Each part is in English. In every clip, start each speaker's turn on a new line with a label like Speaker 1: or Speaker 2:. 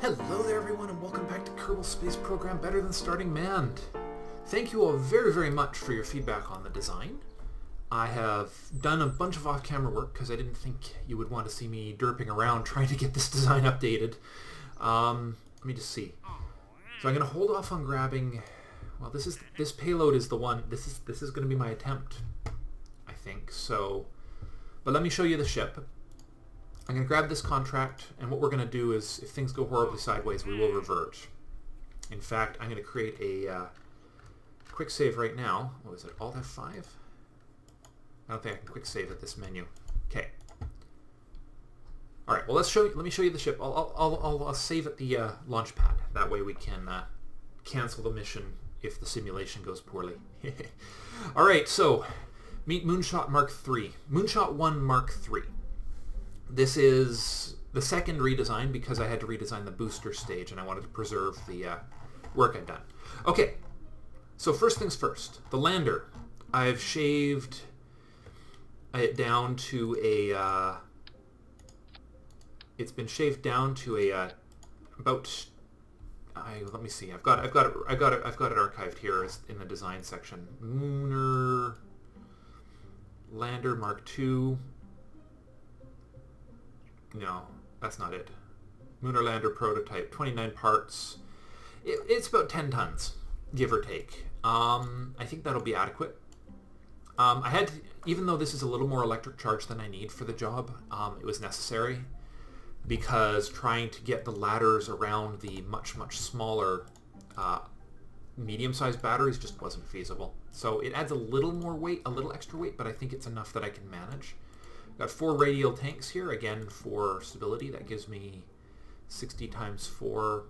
Speaker 1: Hello there everyone and welcome back to Kerbal Space Program Better Than Starting Manned. Thank you all very, very much for your feedback on the design. I have done a bunch of off-camera work because I didn't think you would want to see me derping around trying to get this design updated. Let me just see. So I'm going to hold off on grabbing... Well, this payload is the one... This is going to be my attempt, I think. So, but let me show you the ship. I'm going to grab this contract, and what we're going to do is, if things go horribly sideways, we will revert. In fact, I'm going to create a quick save right now. What is it, Alt F5? I don't think I can quick save at this menu. Okay. All right. Well, let me show you the ship. I'll save at the launch pad. That way we can cancel the mission if the simulation goes poorly. All right. So, meet Munshot Mark III. Munshot 1 Mark III. This is the second redesign because I had to redesign the booster stage and I wanted to preserve the work I'd done. Okay, so first things first. The lander. I've shaved it down to a... it's been shaved down to a about... let me see. I've got it archived here in the design section. Lunar Lander Mark II. No, that's not it. Lunar Lander prototype, 29 parts. It's about 10 tons, give or take. I think that'll be adequate. I had to, even though this is a little more electric charge than I need for the job, it was necessary because trying to get the ladders around the much smaller medium-sized batteries just wasn't feasible. So it adds a little more weight, a little extra weight, but I think it's enough that I can manage. Got 4 radial tanks here, again for stability. That gives me 60 times 4,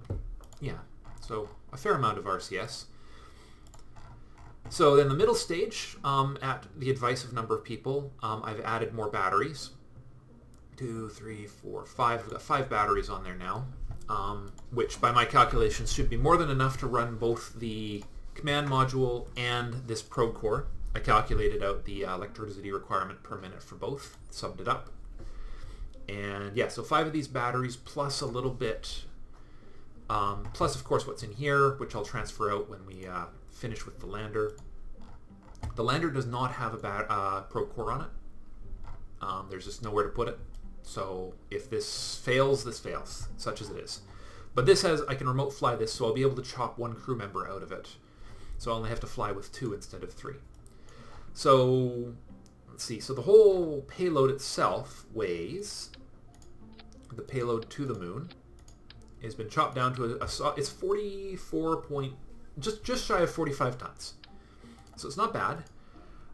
Speaker 1: yeah, so a fair amount of RCS. So then the middle stage, at the advice of a number of people, I've added more batteries. 2, 3, 4, 5. I've got 5 batteries on there now, which by my calculations should be more than enough to run both the command module and this probe core. I calculated out the electricity requirement per minute for both, summed it up. And yeah, so 5 of these batteries plus a little bit, plus of course what's in here, which I'll transfer out when we finish with the lander. The lander does not have a probe core on it. There's just nowhere to put it. So if this fails, such as it is. But this has, I can remote fly this, so I'll be able to chop 1 crew member out of it. So I only have to fly with 2 instead of 3. So, let's see, so the whole payload itself weighs, the payload to the moon, has been chopped down to it's 44 point, just shy of 45 tons. So it's not bad.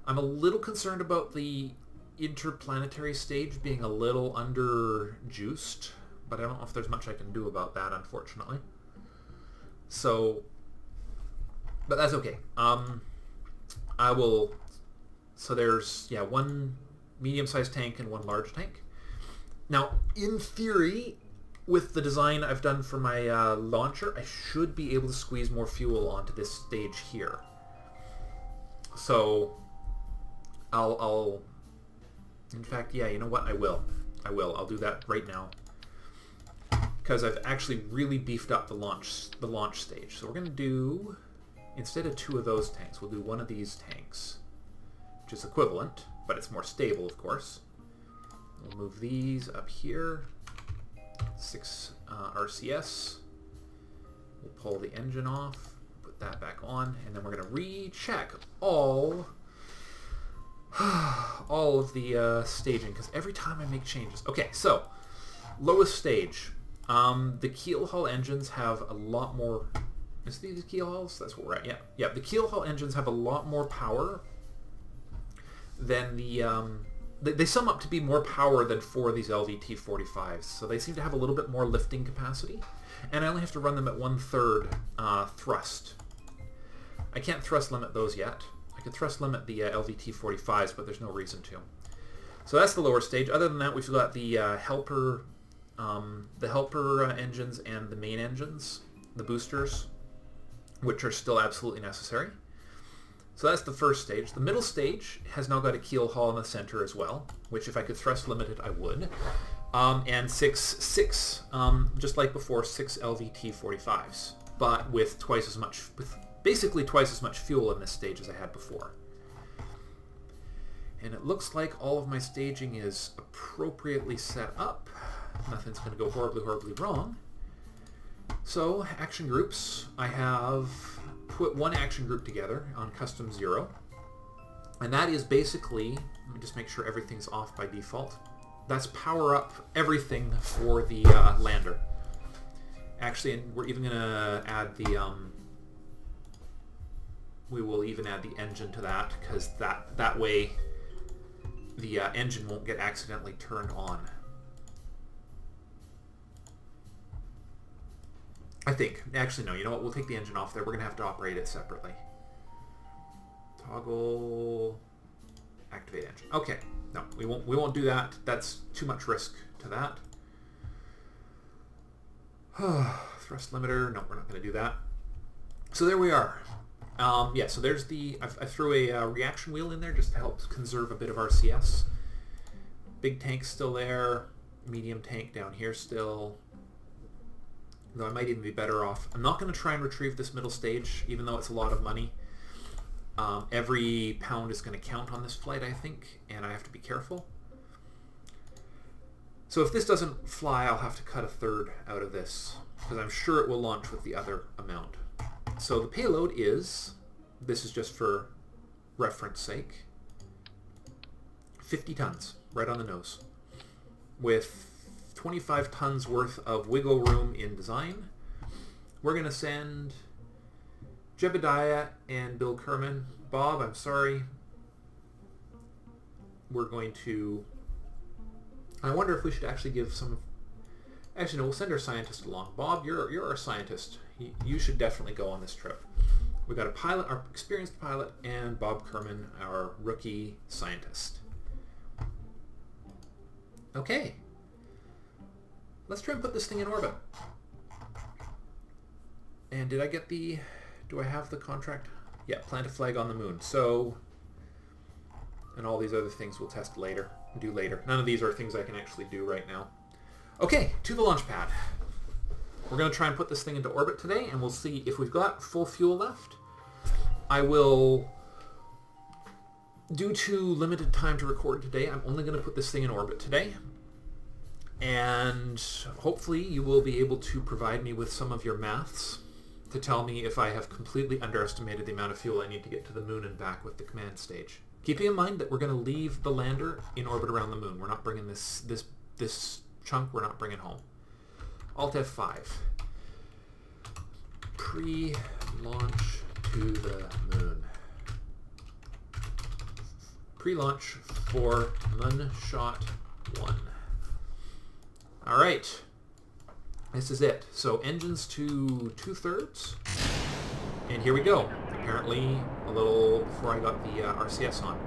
Speaker 1: I'm a little concerned about the interplanetary stage being a little under-juiced, but I don't know if there's much I can do about that, unfortunately. So, but that's okay. I will... So there's, yeah, 1 medium-sized tank and 1 large tank. Now, in theory, with the design I've done for my launcher, I should be able to squeeze more fuel onto this stage here. So, I'll in fact, yeah, you know what? I will. I'll do that right now. Because I've actually really beefed up the launch stage. So we're going to do, instead of 2 of those tanks, we'll do 1 of these tanks. Which is equivalent, but it's more stable, of course. We'll move these up here. 6 RCS. We'll pull the engine off, put that back on, and then we're going to recheck all of the staging, because every time I make changes. Okay, so, lowest stage. The keel hull engines have a lot more... Is these keel hulls? That's what we're at, yeah. Yeah, the keel hull engines have a lot more power than the, they sum up to be more power than 4 of these LVT-45s, so they seem to have a little bit more lifting capacity, and I only have to run them at 1/3 thrust. I can't thrust limit those yet. I could thrust limit the LVT-45s, but there's no reason to. So that's the lower stage. Other than that, we've got the helper engines and the main engines, the boosters, which are still absolutely necessary. So that's the first stage. The middle stage has now got a keel hull in the center as well, which if I could thrust limit it, I would. And six, just like before, 6 LVT-45s, but with basically twice as much fuel in this stage as I had before. And it looks like all of my staging is appropriately set up. Nothing's going to go horribly, horribly wrong. So, action groups. I have put one action group together on custom 0. And that is basically, let me just make sure everything's off by default. That's power up everything for the lander. Actually, and we're even going to add the, we will even add the engine to that, because that way the engine won't get accidentally turned on. I think. Actually, no. You know what? We'll take the engine off there. We're going to have to operate it separately. Toggle. Activate engine. Okay. No, we won't do that. That's too much risk to that. Thrust limiter. No, we're not going to do that. So there we are. Yeah, so there's the... I threw a reaction wheel in there just to help conserve a bit of RCS. Big tank's still there. Medium tank down here still. Though I might even be better off. I'm not going to try and retrieve this middle stage, even though it's a lot of money. Every pound is going to count on this flight, I think, and I have to be careful. So if this doesn't fly, I'll have to cut a third out of this, because I'm sure it will launch with the other amount. So the payload is, this is just for reference sake, 50 tons, right on the nose, with 25 tons worth of wiggle room in design. We're going to send Jebediah and Bill Kerman. Bob, I'm sorry. We're going to... I wonder if we should actually give some... Actually, no, we'll send our scientist along. Bob, you're our scientist. You should definitely go on this trip. We've got a pilot, our experienced pilot, and Bob Kerman, our rookie scientist. Okay. Let's try and put this thing in orbit. And did I get the... Do I have the contract? Yeah, plant a flag on the moon. So... And all these other things we'll test later. Do later. None of these are things I can actually do right now. Okay, to the launch pad. We're going to try and put this thing into orbit today, and we'll see if we've got full fuel left. I will... Due to limited time to record today, I'm only going to put this thing in orbit today. And hopefully you will be able to provide me with some of your maths to tell me if I have completely underestimated the amount of fuel I need to get to the moon and back with the command stage. Keeping in mind that we're going to leave the lander in orbit around the moon. We're not bringing this chunk, we're not bringing home. Alt F5. Pre-launch to the moon. Pre-launch for Munshot 1. All right, this is it. So engines to 2/3, and here we go. Apparently a little before I got the RCS on.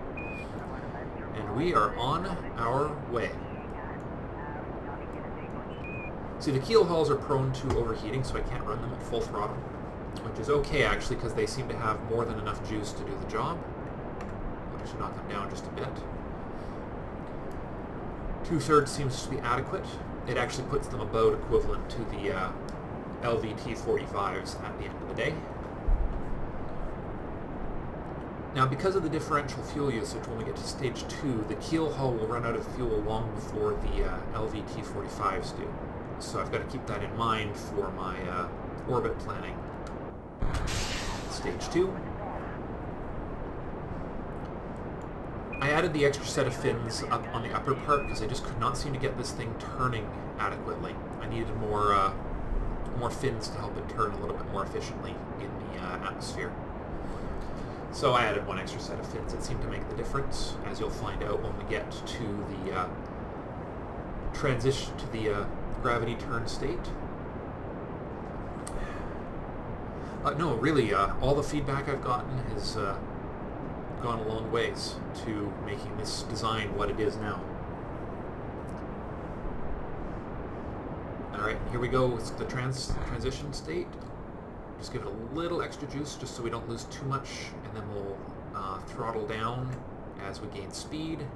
Speaker 1: And we are on our way. See, the keel hulls are prone to overheating, so I can't run them at full throttle, which is okay actually, because they seem to have more than enough juice to do the job. I should knock them down just a bit. 2/3 seems to be adequate. It actually puts them about equivalent to the LVT-45s at the end of the day. Now, because of the differential fuel usage, when we get to stage 2, the keel hull will run out of fuel long before the LVT-45s do. So I've got to keep that in mind for my orbit planning. Stage 2. I added the extra set of fins up on the upper part because I just could not seem to get this thing turning adequately. I needed more fins to help it turn a little bit more efficiently in the atmosphere. So I added one extra set of fins. It seemed to make the difference, as you'll find out when we get to the transition to the gravity turn state. No, really, all the feedback I've gotten has gone a long ways to making this design what it is now. Alright, here we go with the transition state. Just give it a little extra juice just so we don't lose too much, and then we'll throttle down as we gain speed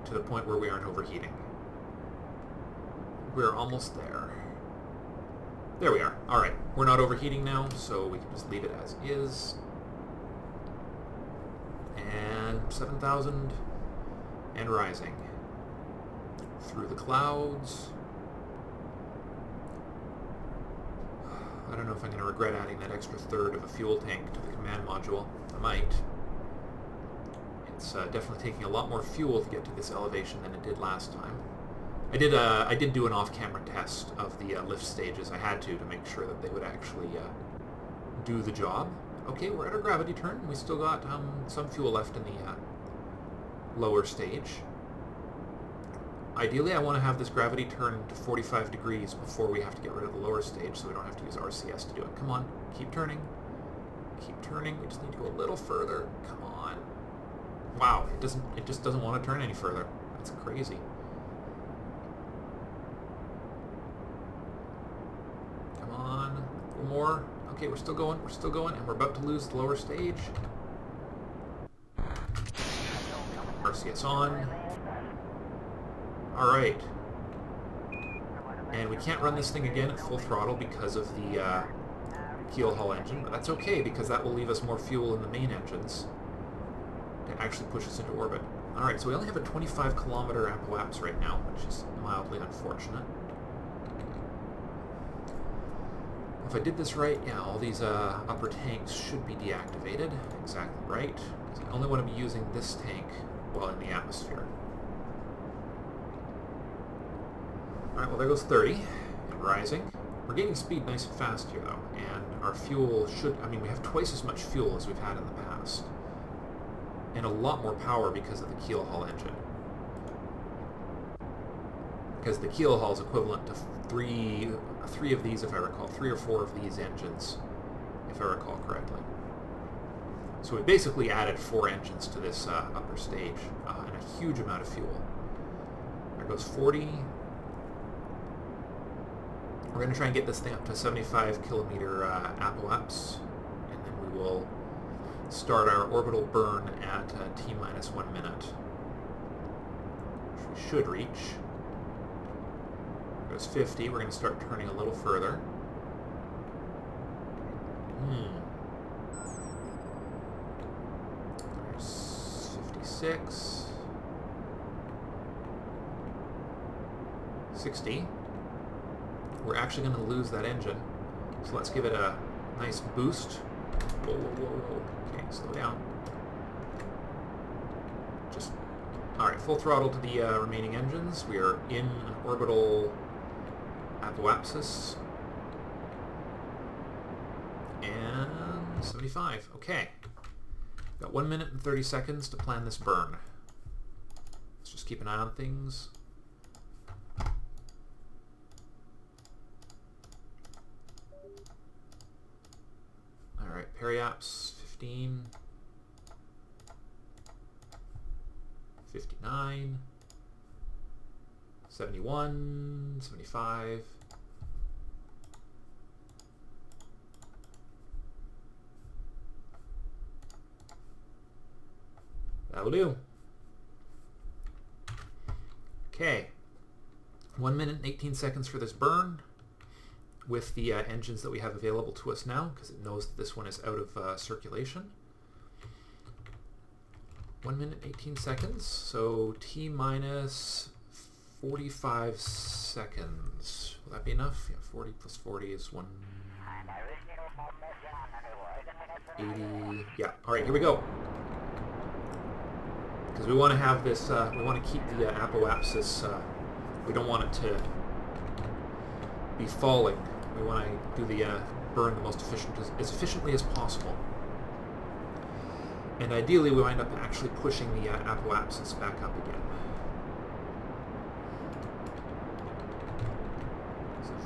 Speaker 1: to the point where we aren't overheating. we're almost there. There we are. Alright, we're not overheating now, so we can just leave it as is. And 7,000 and rising. Through the clouds. I don't know if I'm going to regret adding that extra third of a fuel tank to the command module. I might. It's definitely taking a lot more fuel to get to this elevation than it did last time. I did do an off-camera test of the lift stages. I had to make sure that they would actually do the job. Okay, we're at our gravity turn. We still got some fuel left in the lower stage. Ideally, I want to have this gravity turn to 45 degrees before we have to get rid of the lower stage, so we don't have to use RCS to do it. Come on, keep turning. Keep turning. We just need to go a little further. Come on. Wow, it just doesn't want to turn any further. That's crazy. Come on, a little more. Okay, we're still going, and we're about to lose the lower stage. RCS on. Alright. And we can't run this thing again at full throttle because of the keel hull engine, but that's okay because that will leave us more fuel in the main engines to actually push us into orbit. Alright, so we only have a 25 kilometer apoapse right now, which is mildly unfortunate. If I did this right, yeah, all these upper tanks should be deactivated. Exactly right. Because I only want to be using this tank while in the atmosphere. Alright, well there goes 30. And rising. We're gaining speed nice and fast here though, and our fuel should, I mean we have twice as much fuel as we've had in the past. And a lot more power because of the keel hull engine. Because the keel hull is equivalent to three of these, if I recall, 3 or 4 of these engines, if I recall correctly. So we basically added 4 engines to this upper stage, and a huge amount of fuel. There goes 40. We're going to try and get this thing up to 75 kilometer apoapse, and then we will start our orbital burn at T-minus 1 minute, which we should reach. Goes 50. We're going to start turning a little further. There's 56. 60. We're actually going to lose that engine, so let's give it a nice boost. Whoa, whoa, whoa, whoa. Okay, slow down. Just, alright, full throttle to the remaining engines. We are in an orbital apoapsis. And 75. Okay. Got 1 minute and 30 seconds to plan this burn. Let's just keep an eye on things. Alright, periaps 15. 59. 71, 75. That'll do. Okay. 1 minute and 18 seconds for this burn with the engines that we have available to us now, because it knows that this one is out of circulation. 1 minute 18 seconds, so T-minus 45 seconds. Will that be enough? Yeah, 40 plus 40 is 180. Yeah, alright, here we go. Because we want to have this, we want to keep the apoapsis, we don't want it to be falling. We want to do the burn the most as efficiently as possible. And ideally we wind up actually pushing the apoapsis back up again.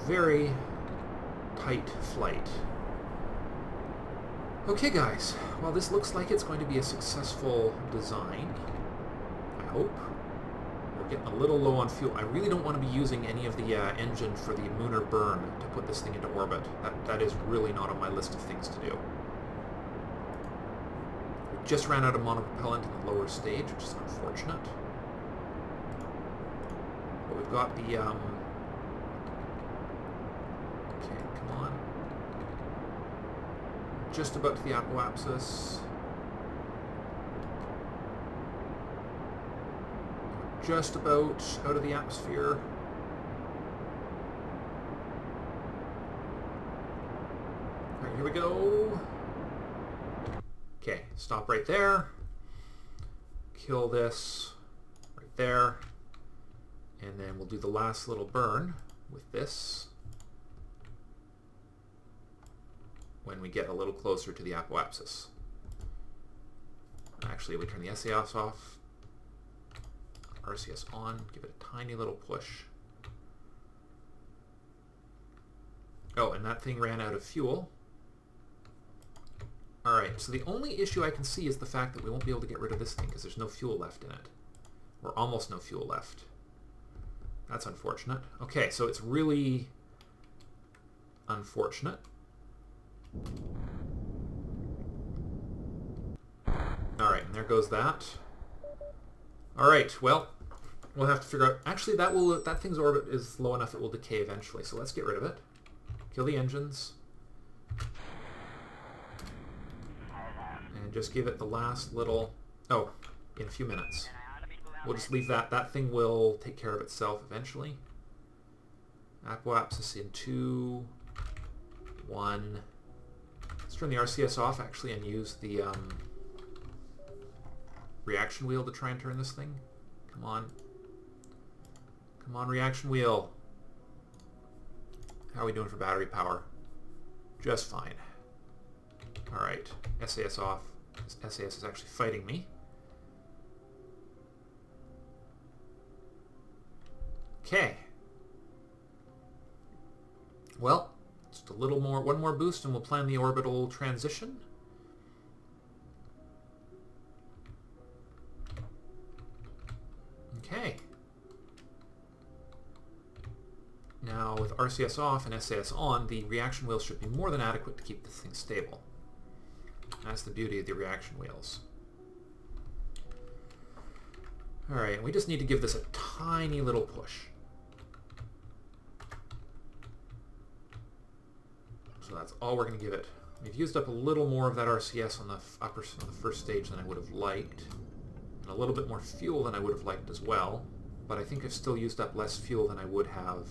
Speaker 1: Very tight flight. Okay guys, well this looks like it's going to be a successful design, I hope. We're getting a little low on fuel. I really don't want to be using any of the engine for the lunar burn to put this thing into orbit. That is really not on my list of things to do. We just ran out of monopropellant in the lower stage, which is unfortunate. But we've got the Okay, come on. Just about to the apoapsis. Just about out of the atmosphere. Alright, here we go. Okay, stop right there. Kill this right there. And then we'll do the last little burn with this when we get a little closer to the apoapsis. Actually, we turn the SAS off, RCS on, give it a tiny little push. Oh, and that thing ran out of fuel. Alright, so the only issue I can see is the fact that we won't be able to get rid of this thing because there's no fuel left in it. Or almost no fuel left. That's unfortunate. Okay, so it's really unfortunate. Alright, and there goes that. Alright, well, we'll have to figure out... Actually, that thing's orbit is low enough it will decay eventually, so let's get rid of it. Kill the engines. And just give it the last little... Oh, in a few minutes. We'll just leave that. That thing will take care of itself eventually. Apoapsis in 2, 1. Let's turn the RCS off, actually, and use the reaction wheel to try and turn this thing. Come on. Come on, reaction wheel. How are we doing for battery power? Just fine. Alright, SAS off. SAS is actually fighting me. Okay. Well, just a little more, one more boost and we'll plan the orbital transition. Okay. Now with RCS off and SAS on, the reaction wheels should be more than adequate to keep this thing stable. That's the beauty of the reaction wheels. Alright, we just need to give this a tiny little push. So that's all we're going to give it. We've used up a little more of that RCS on the first stage than I would have liked. And a little bit more fuel than I would have liked as well. But I think I've still used up less fuel than I would have.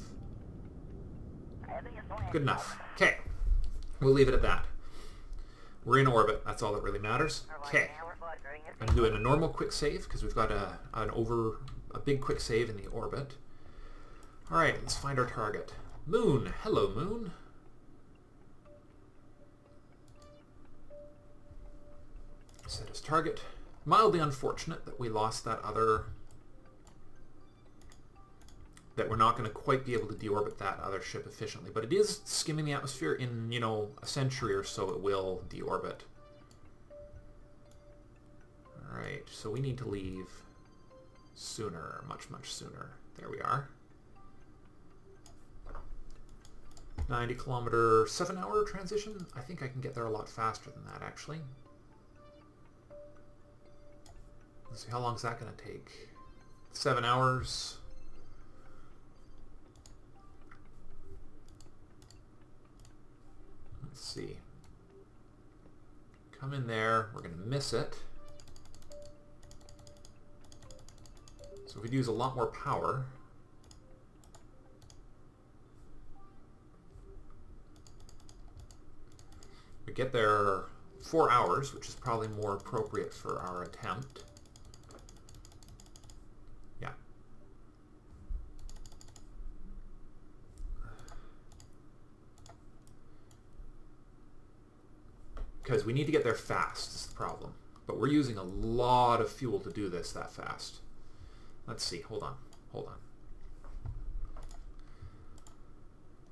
Speaker 1: Good enough. Okay. We'll leave it at that. We're in orbit. That's all that really matters. Okay. I'm doing a normal quick save because we've got a big quick save in the orbit. Alright, let's find our target. Moon. Hello, Moon. Set as target. Mildly unfortunate that we lost that other... that we're not going to quite be able to deorbit that other ship efficiently. But it is skimming the atmosphere. In, a century or so it will deorbit. Alright, so we need to leave sooner. Much, much sooner. There we are. 90 kilometer, 7-hour transition? I think I can get there a lot faster than that, actually. Let's see, how long is that going to take? 7 hours. Let's see. Come in there. We're going to miss it. So we'd use a lot more power. We get there 4 hours, which is probably more appropriate for our attempt. Yeah. Because we need to get there fast is the problem. But we're using a lot of fuel to do this that fast. Let's see. Hold on. Hold on.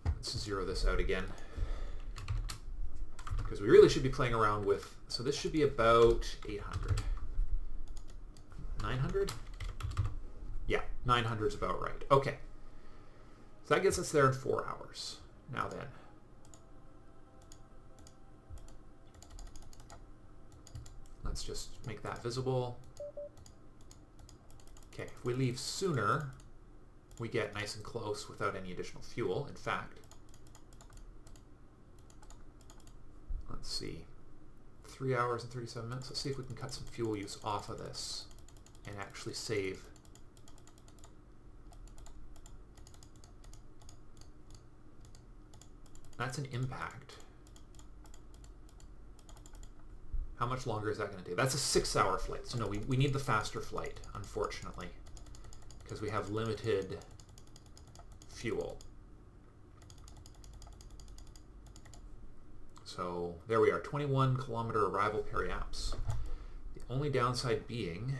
Speaker 1: Let's zero this out again. Because we really should be playing around with... So this should be about 800. 900? Yeah, 900 is about right. Okay. So that gets us there in 4 hours. Now then. Let's just make that visible. Okay, if we leave sooner, we get nice and close without any additional fuel, in fact. let's see, 3 hours and 37 minutes. Let's see if we can cut some fuel use off of this and actually save. That's an impact. How much longer is that going to do? That's a 6-hour flight. So no, we need the faster flight, unfortunately, because we have limited fuel. So there we are, 21-kilometer arrival periapse. The only downside being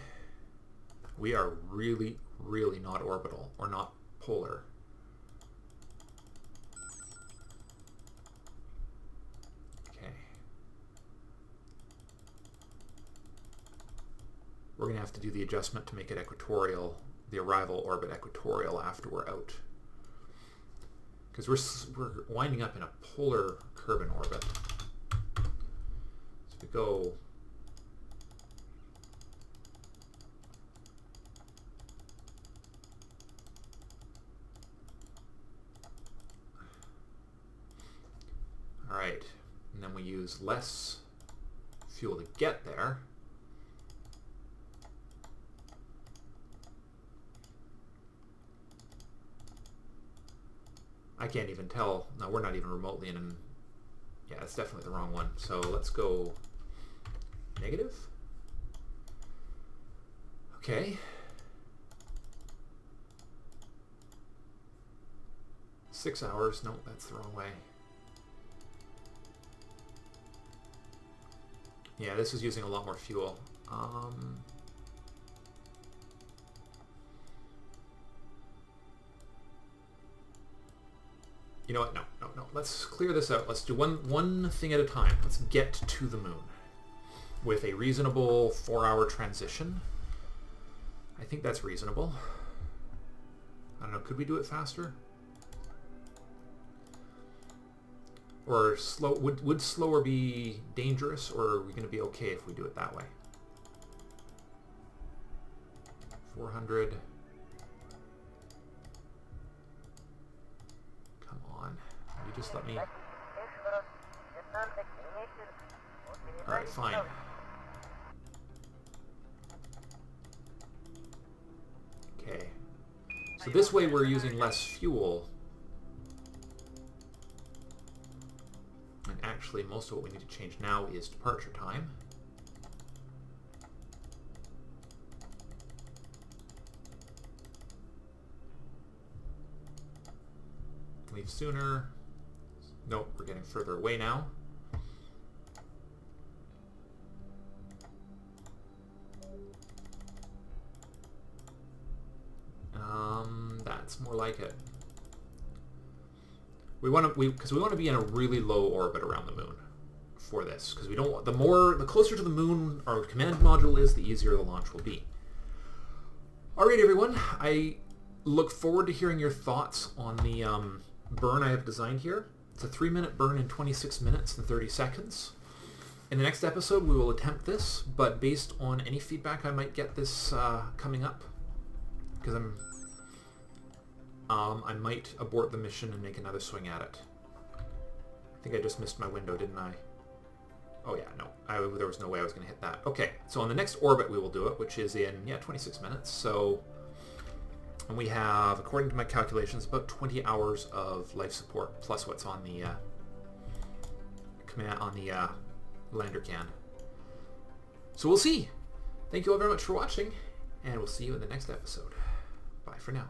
Speaker 1: we are really, really not orbital or not polar. Okay. We're going to have to do the adjustment to make it equatorial, the arrival orbit equatorial after we're out. Because we're winding up in a polar Kerbal orbit. So we go all right, and then we use less fuel to get there. I can't even tell. No, we're not even remotely in. Yeah, it's definitely the wrong one. So let's go negative. Okay. 6 hours. No, that's the wrong way. Yeah, this is using a lot more fuel. You know what? No. Let's clear this out. Let's do one thing at a time. Let's get to the moon with a reasonable 4-hour transition. I think that's reasonable. I don't know. Could we do it faster? Or slow? Would slower be dangerous, or are we going to be okay if we do it that way? 400. You just let me. Alright, fine. Okay. So this way we're using less fuel. And actually, most of what we need to change now is departure time. Leave sooner. Nope, we're getting further away now. That's more like it. Because we want to be in a really low orbit around the moon for this, because we don't want the closer to the moon our command module is, the easier the launch will be. All right, everyone. I look forward to hearing your thoughts on the burn I have designed here. It's a 3-minute burn in 26 minutes and 30 seconds. In the next episode, we will attempt this, but based on any feedback I might get this coming up, because I might abort the mission and make another swing at it. I think I just missed my window, didn't I? Oh yeah, no. There was no way I was going to hit that. Okay, so on the next orbit we will do it, which is in, 26 minutes. So, and we have, according to my calculations, about 20 hours of life support, plus what's on the lander can. So we'll see. Thank you all very much for watching, and we'll see you in the next episode. Bye for now.